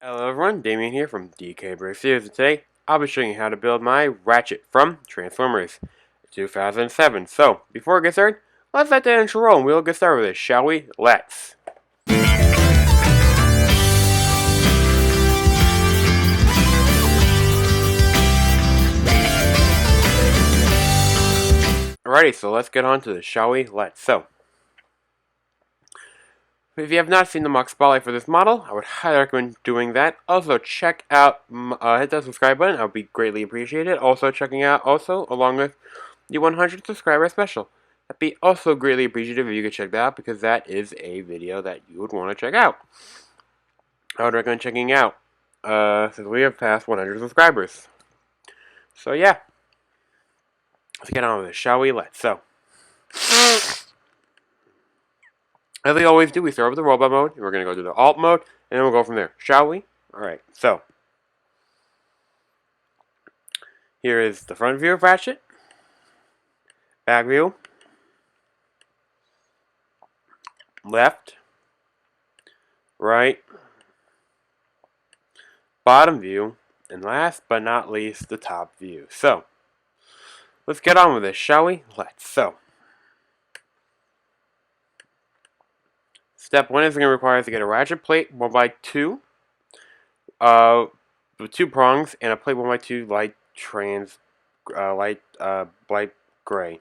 Hello everyone, Damien here from DKBrickStudios, and today I'll be showing you how to build my Ratchet from Transformers 2007. So, before we get started, let's let that intro roll and we'll get started with it, shall we? Let's! Alrighty, so let's get on to this, shall we? Let's. So, if you have not seen the mock spotlight for this model, I would highly recommend doing that. Also, check out, hit that subscribe button, I would be greatly appreciated. Also, checking out, along with the 100 subscriber special. That'd be also greatly appreciative if you could check that out, because that is a video that you would want to check out. I would recommend checking out, since we have passed 100 subscribers. So yeah, let's get on with it, shall we? Let's. So, as we always do, we start with the robot mode, and we're going to go to the alt mode, and then we'll go from there, shall we? Alright, so, here is the front view of Ratchet, back view, left, right, bottom view, and last but not least, the top view. So, let's get on with this, shall we? Let's. So, step 1 is going to require us to get a ratchet plate 1x2, with 2 prongs, and a plate 1x2 light gray.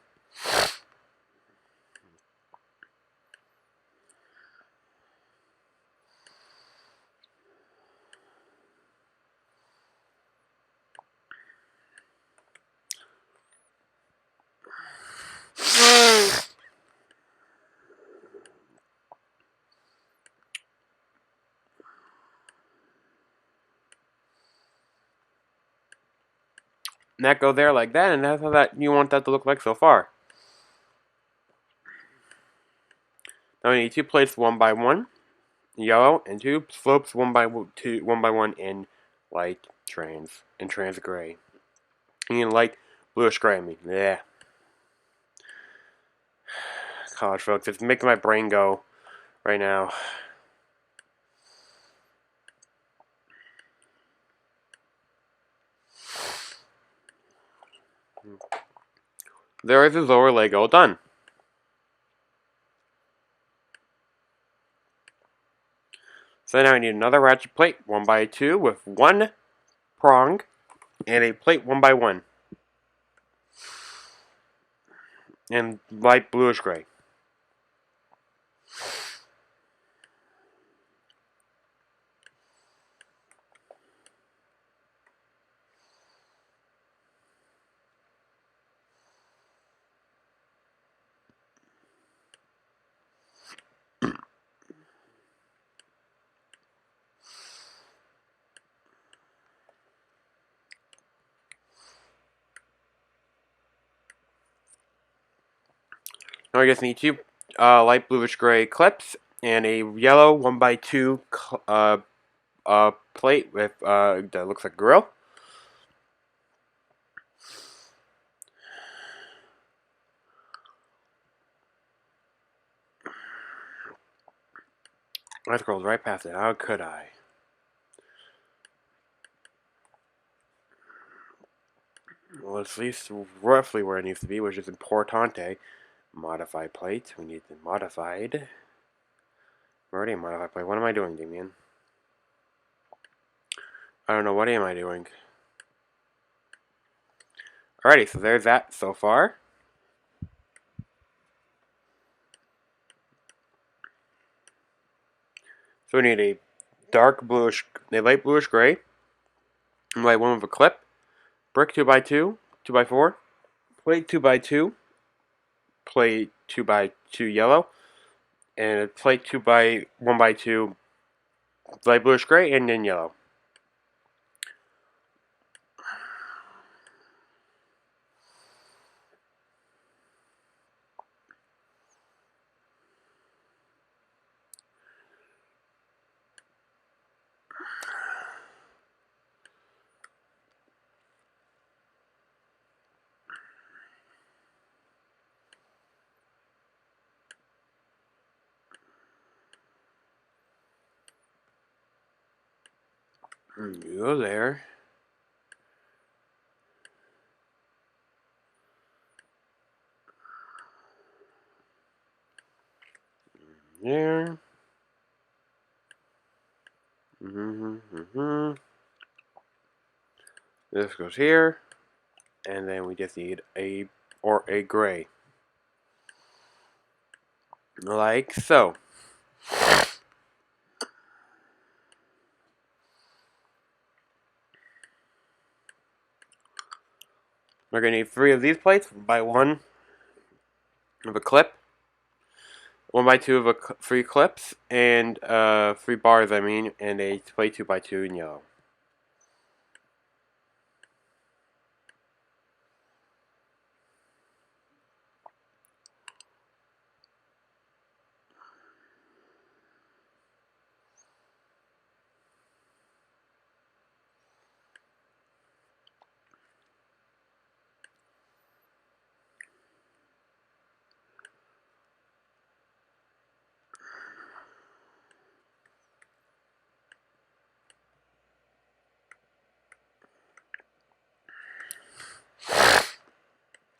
And that go there like that, and that's how that you want that to look like so far. Now we need 2 plates 1x1, yellow, and 2 slopes 1x1 in light trans gray. And light bluish gray. I mean, yeah. College folks, it's making my brain go right now. There is his lower leg all done. So now we need another ratchet plate 1x2 with 1 prong and a plate 1x1 and light bluish gray. Now we just need 2 light bluish gray clips and a yellow 1x2 plate with that looks like a grill. I scrolled right past it. How could I? Well, it's at least roughly where it needs to be, which is importante. Modify plate. We need the modified. I'm already a modified plate. What am I doing, Damien? I don't know. What am I doing? Alrighty, so there's that so far. So we need a light bluish gray, light one with a clip, brick 2x2, 2x4, plate 2x2, plate 2x2 yellow, and a plate 1x2 light bluish gray, and then yellow. You go there. There. This goes here. And then we just need a gray. Like so. We're going to need 3 of these plates, 1 of a clip, 1x2 of 3 clips, and 3 bars, I mean, and a plate 2x2 in yellow.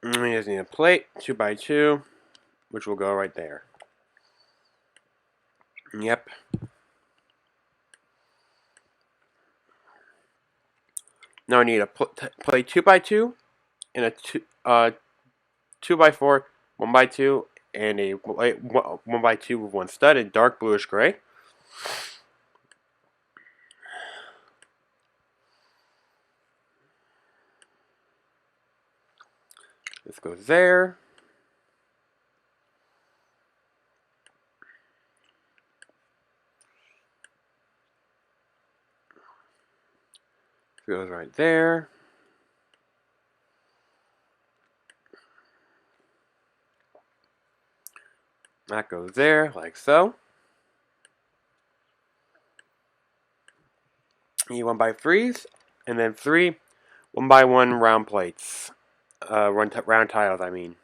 And we just need a plate, 2x2, which will go right there. Yep. Now I need a plate 2x2 and a 2x4, 1x2, and a 1x2 with 1 stud in dark bluish gray. This goes there. Goes right there. That goes there, like so. You need 1x3s, and then 3 1x1 round plates. Round tiles, I mean.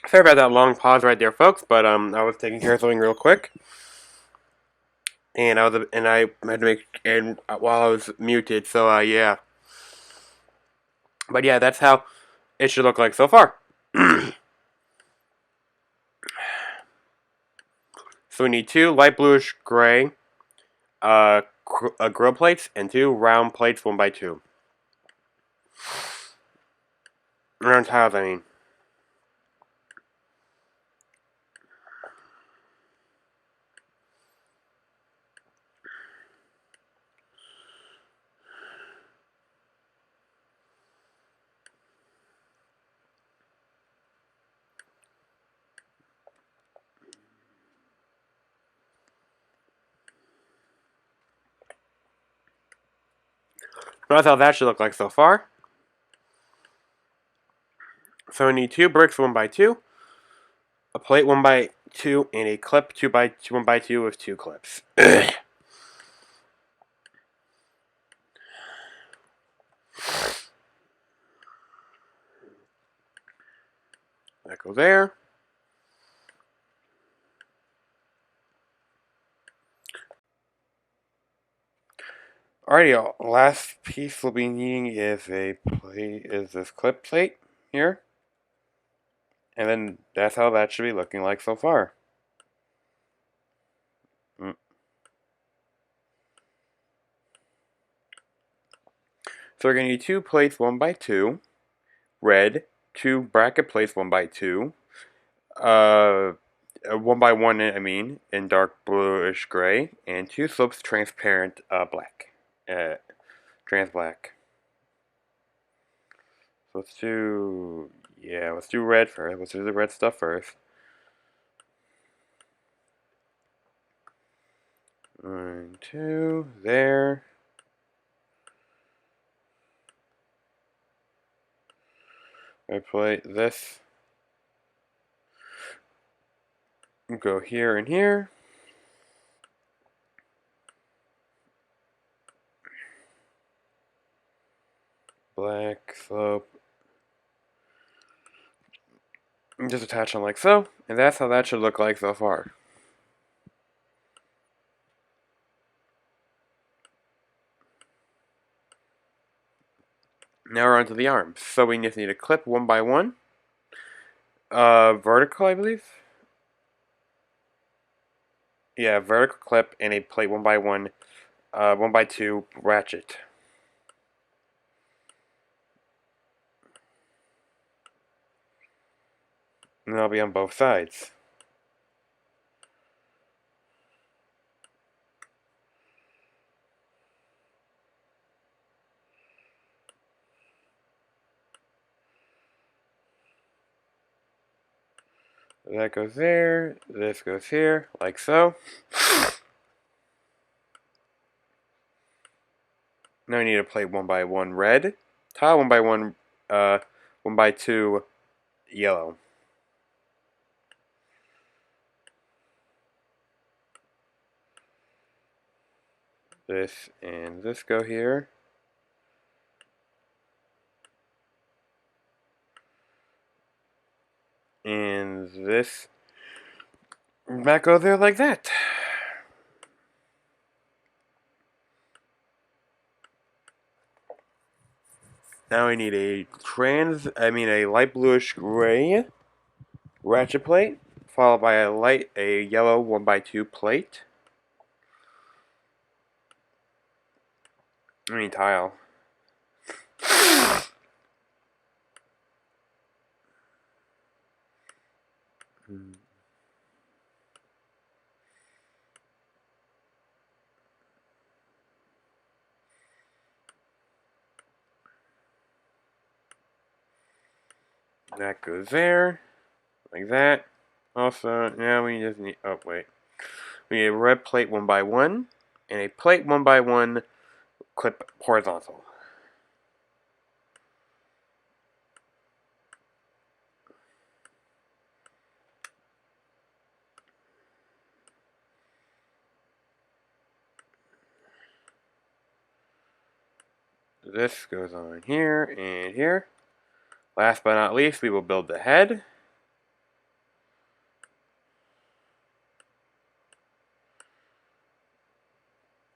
Sorry about that long pause right there, folks, but I was taking care of something real quick, and I had to make while I was muted, so yeah. But yeah, that's how it should look like so far. So we need 2 light bluish gray grill plates and 2 round plates 1x2. Round tiles, I mean. That's how that should look like so far. So we need 2 bricks 1x2, a plate 1x2, and a clip 1x2 with 2 clips. That goes there. Alrighty, last piece we'll be needing is this clip plate here. And then that's how that should be looking like so far. So we're going to need 2 plates 1x2, red, 2 bracket plates 1x2, 1x1 I mean, in dark bluish gray, and 2 slopes transparent black, trans black. So let's do red first. Let's do the red stuff first. 1, 2, there. I plate this. Go here and here. Black slope. And just attach them like so, and that's how that should look like so far. Now we're onto the arms. So we just need a clip 1x1, vertical, I believe. Yeah, vertical clip and a plate 1x1, 1x2 ratchet. And that'll be on both sides. That goes there, this goes here, like so. Now we need a plate 1x1 red, tile 1x1, 1x2 yellow. This and this go here. And this that goes there like that. Now we need a light bluish gray ratchet plate, followed by a yellow 1x2 plate. I mean tile. That goes there, like that. Also, now we just need, oh wait. We need a red plate 1x1, and a plate 1x1 clip horizontal. This goes on here and here. Last but not least, we will build the head.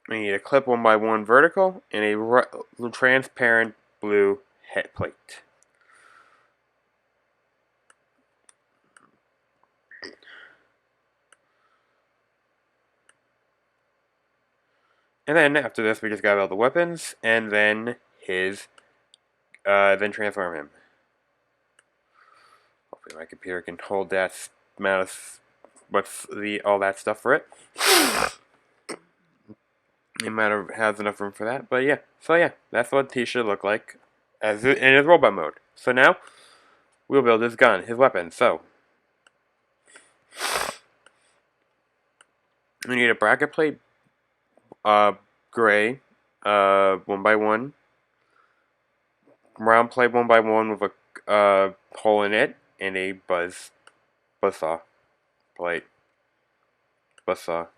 We need a clip 1x1 vertical and a transparent blue head plate. And then after this, we just gotta build the weapons and then then transform him. Hopefully my computer can hold that amount of all that stuff for it. It might have has enough room for that, but yeah. So yeah, that's what he should look like in his robot mode. So now we'll build his gun, his weapon. So we need a bracket plate, gray, 1x1, round plate 1x1 with a hole in it, and a buzzsaw plate, buzzsaw.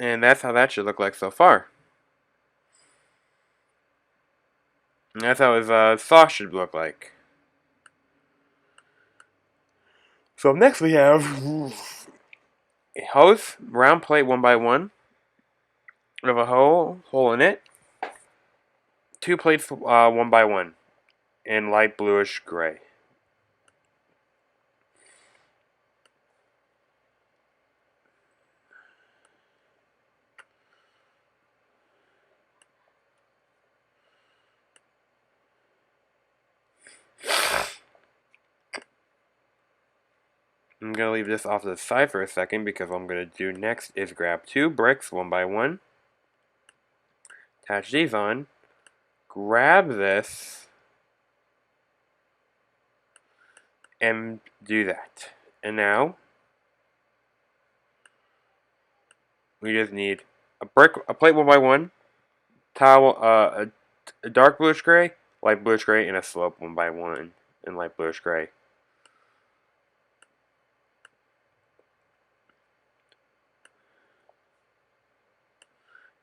And that's how that should look like so far. And that's how his sauce should look like. So next we have a hose, round plate 1x1. With a hole in it. 2 plates 1x1 in light bluish gray. I'm going to leave this off to the side for a second because what I'm going to do next is grab 2 bricks 1x1, attach these on, grab this, and do that. And now, we just need a plate 1x1, tile, a dark bluish gray, light bluish gray, and a slope 1x1 in light bluish gray.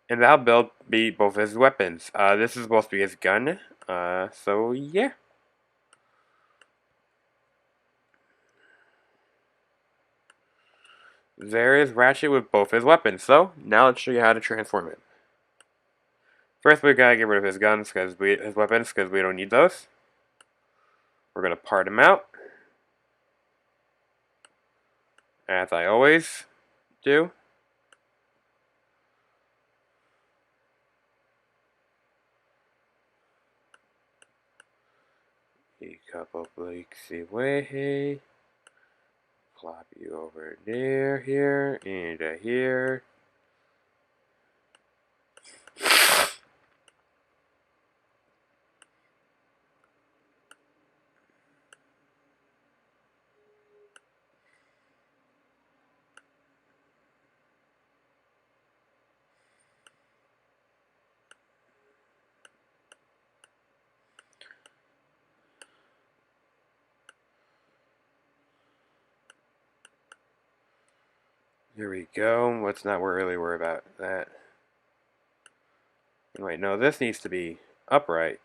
And that'll be both his weapons. This is supposed to be his gun. So yeah. There is Ratchet with both his weapons. So now let's show you how to transform him. First, we gotta get rid of his guns his weapons because we don't need those. We're gonna part him out, as I always do. A couple blocks away. Plop you over there, here, and here. There we go. Let's not really worry about that. Wait, no, this needs to be upright.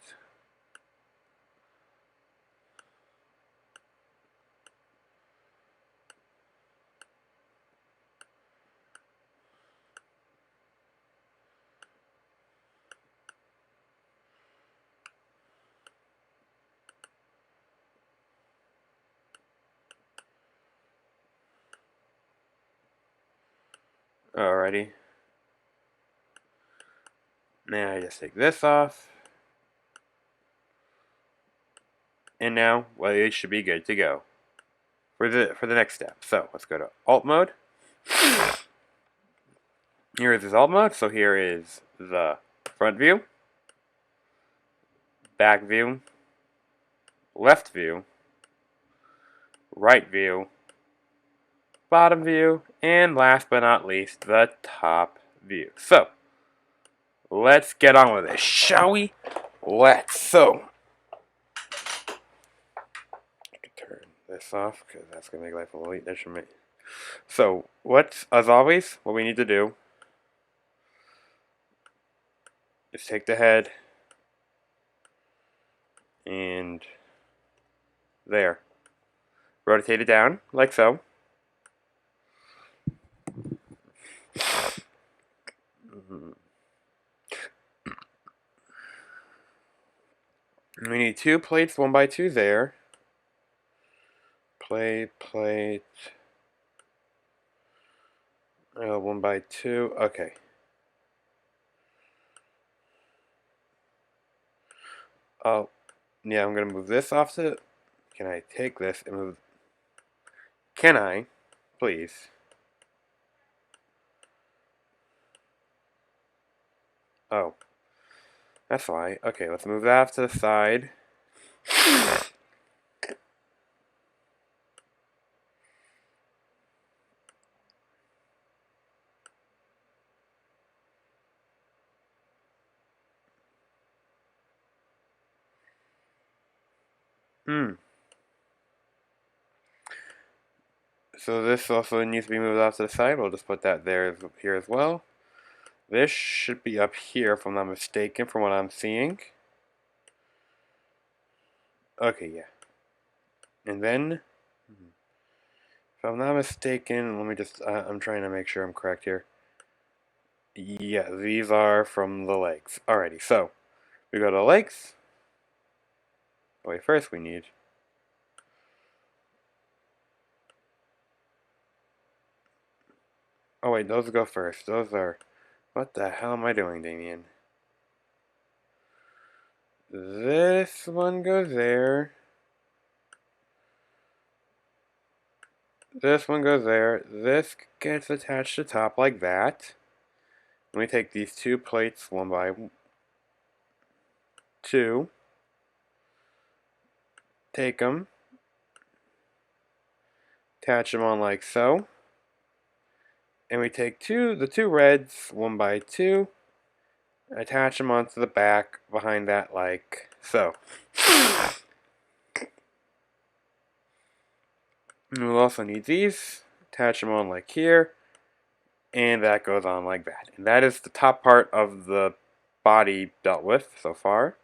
Alrighty. Now I just take this off. And now, well, it should be good to go for the next step. So let's go to Alt mode. Here is his Alt mode. So here is the front view, back view, left view, right view, bottom view, and last but not least, the top view. So let's get on with this, shall we? So turn this off because that's gonna make life a little easier. So as always, what we need to do is take the head and there, rotate it down like so. We need 2 plates 1x2 there. Plate 1x2. Okay. Oh, yeah, I'm gonna move this off to. Can I take this and move? Can I, please? Oh, that's why. Okay, let's move that off to the side. So this also needs to be moved off to the side. We'll just put that here as well. This should be up here, if I'm not mistaken, from what I'm seeing. Okay, yeah. And then, if I'm not mistaken, let me just, I'm trying to make sure I'm correct here. Yeah, these are from the legs. Alrighty, so, we go to the legs. Wait, first we need... Oh wait, those go first. Those are... What the hell am I doing, Damien? This one goes there. This one goes there. This gets attached to top like that. Let me take these two plates one by two. Take them. Attach them on like so. And we take the two reds one by two. Attach them onto the back behind that like so. And we'll also need these. Attach them on like here. And that goes on like that. And that is the top part of the body dealt with so far.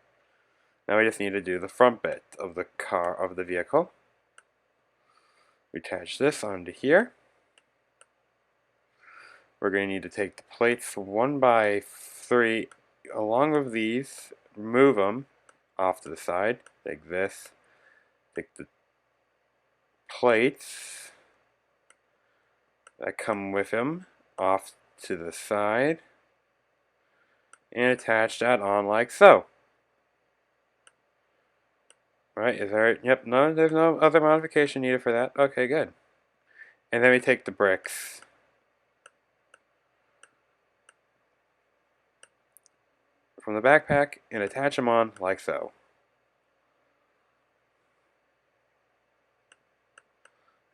Now we just need to do the front bit of the car, of the vehicle. We attach this onto here. We're going to need to take the plates 1 by 3 along with these, remove them off to the side. Take this, take the plates that come with them off to the side, and attach that on like so. Right, is there, yep, no, there's no other modification needed for that. Okay, good. And then we take the bricks. From the backpack and attach them on like so.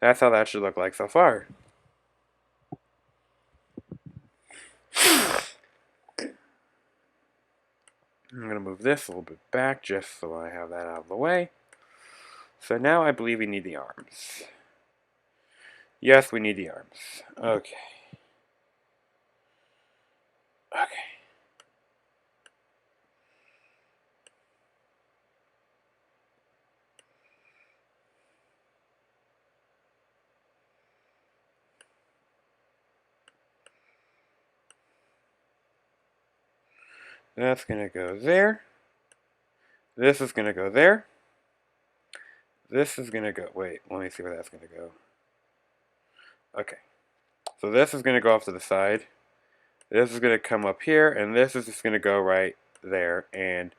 That's how that should look like so far. I'm going to move this a little bit back just so I have that out of the way. So now I believe we need the arms. Yes, we need the arms. Okay. Okay. That's going to go there. This is going to go there. This is going to go... Wait, let me see where that's going to go. Okay. So this is going to go off to the side. This is going to come up here, and this is just going to go right there. And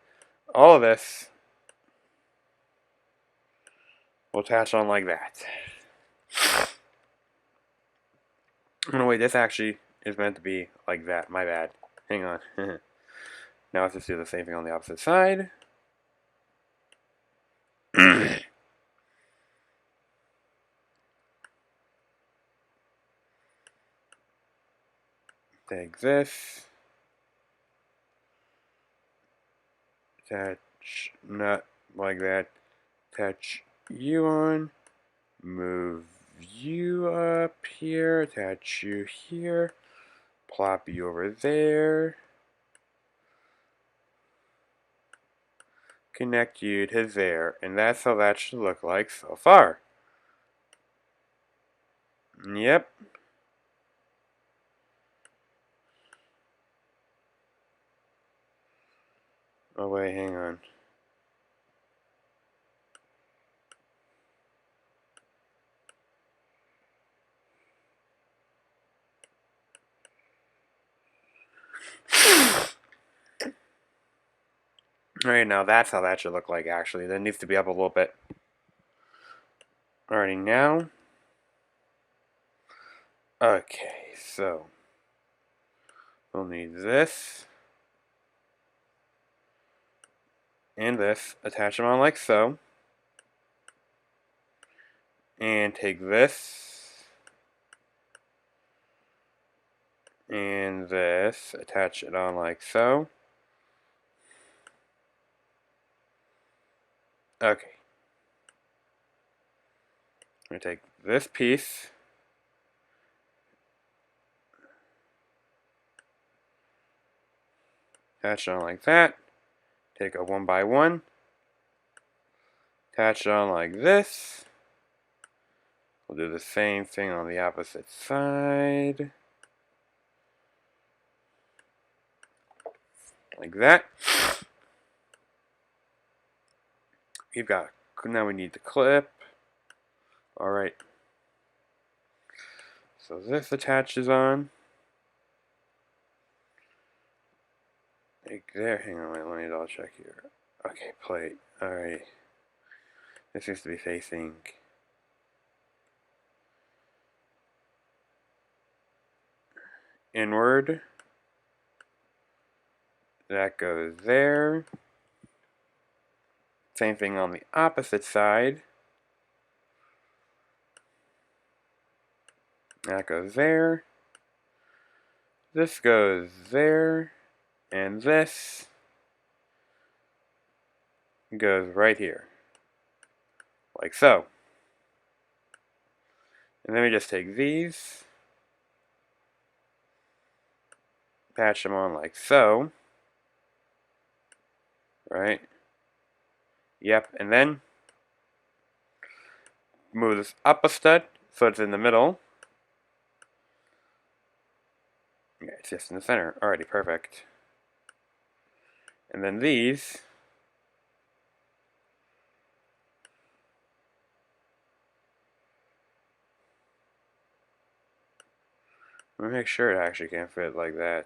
all of this will attach on like that. Oh, no, wait, this actually is meant to be like that. My bad. Hang on. Now let's just do the same thing on the opposite side. Take this. Attach, not like that. Attach you on. Move you up here. Attach you here. Plop you over there. Connect you to there. And that's how that should look like so far. Yep. Oh wait, hang on. Alright, now that's how that should look like actually. That needs to be up a little bit. Alrighty, now. Okay, so. We'll need this. And this. Attach them on like so. And take this. And this. Attach it on like so. Okay. I'm going to take this piece. Attach it on like that. Take a 1x1. Attach it on like this. We'll do the same thing on the opposite side. Like that. We've got, now we need the clip. Alright. So this attaches on. Like there, hang on, wait, let me double check here. Okay, plate. Alright. This needs to be facing inward. That goes there. Same thing on the opposite side. That goes there. This goes there. And this goes right here. Like so. And then we just take these. Patch them on like so. Right? Yep, and then move this up a stud so it's in the middle. Yeah, it's just in the center. Alrighty, perfect. And then these let me make sure it actually can fit like that.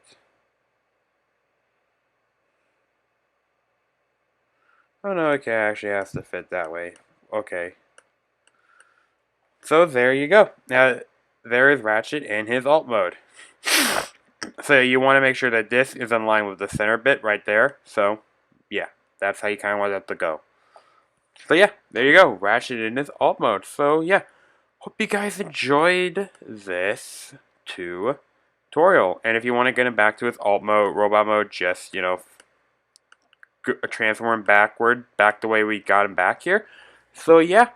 Oh no, it actually has to fit that way. Okay. So there you go. Now there is Ratchet in his alt mode. So you want to make sure that this is in line with the center bit right there. So yeah, that's how you kind of want that to go. So yeah, there you go. Ratchet in his alt mode. So yeah, hope you guys enjoyed this tutorial. And if you want to get him back to his alt mode, robot mode, just, you know, transform him back the way we got him back here. So yeah,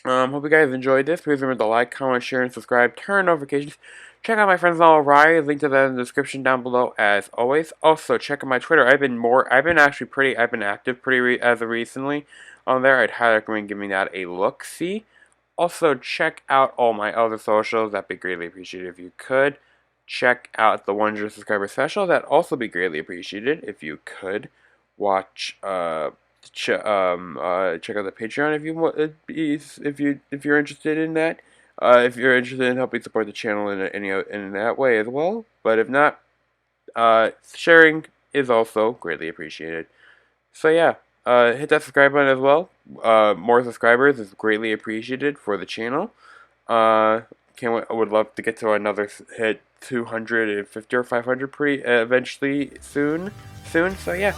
hope you guys enjoyed this. Please remember to like, comment, share, and subscribe. Turn notifications. Check out my friends on O'Reilly. Link to that in the description down below as always. Also check out my Twitter. I've been active as of recently on there. I'd highly recommend giving that a look. See. Also check out all my other socials. That'd be greatly appreciated if you could. Check out the 100 subscriber special. That'd also be greatly appreciated if you could. Watch check out the Patreon if you want, if you're interested in that. If you're interested in helping support the channel in that way as well. But if not, sharing is also greatly appreciated. So yeah, hit that subscribe button as well. More subscribers is greatly appreciated for the channel. I would love to get to another hit 250 or 500 eventually soon. So yeah,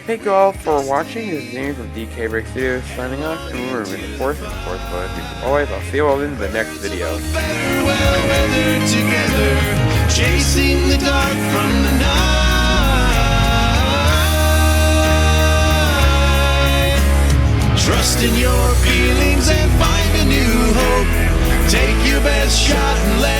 thank you all for watching. This is James from DKBrickStudios signing off, and remember, the force is the force, but as always, I'll see you all in the next video. Chasing the dark from the night. Trust in your feelings and find a new hope. Take your best shot and let